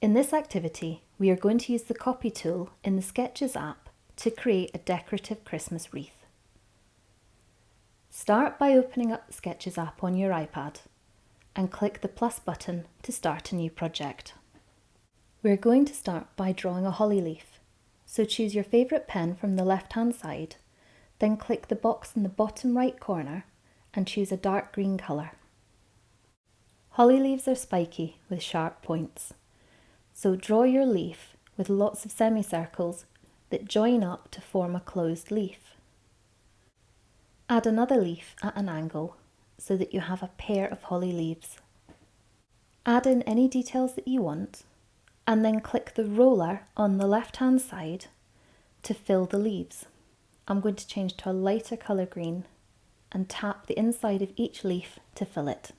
In this activity, we are going to use the copy tool in the Sketches app to create a decorative Christmas wreath. Start by opening up the Sketches app on your iPad and click the plus button to start a new project. We're going to start by drawing a holly leaf, so choose your favourite pen from the left-hand side, then click the box in the bottom right corner and choose a dark green colour. Holly leaves are spiky with sharp points, so draw your leaf with lots of semicircles that join up to form a closed leaf. Add another leaf at an angle so that you have a pair of holly leaves. Add in any details that you want and then click the roller on the left-hand side to fill the leaves. I'm going to change to a lighter colour green and tap the inside of each leaf to fill it.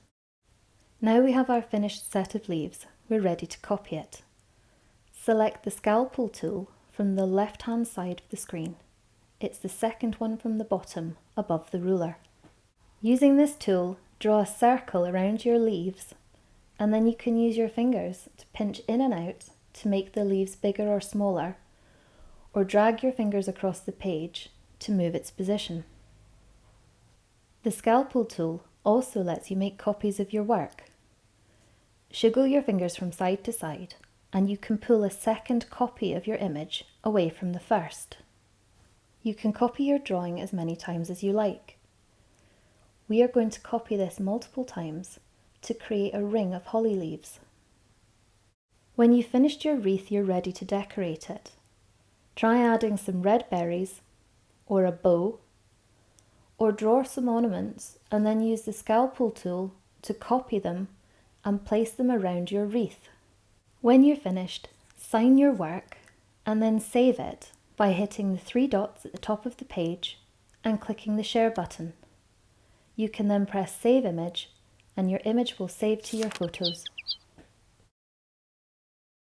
Now we have our finished set of leaves, we're ready to copy it. Select the scalpel tool from the left-hand side of the screen. It's the second one from the bottom, above the ruler. Using this tool, draw a circle around your leaves, and then you can use your fingers to pinch in and out to make the leaves bigger or smaller, or drag your fingers across the page to move its position. The scalpel tool also lets you make copies of your work. Shiggle your fingers from side to side, and you can pull a second copy of your image away from the first. You can copy your drawing as many times as you like. We are going to copy this multiple times to create a ring of holly leaves. When you've finished your wreath, you're ready to decorate it. Try adding some red berries, or a bow, or draw some ornaments and then use the scalpel tool to copy them and place them around your wreath. When you're finished, sign your work and then save it by hitting the 3 dots at the top of the page and clicking the share button. You can then press save image and your image will save to your photos.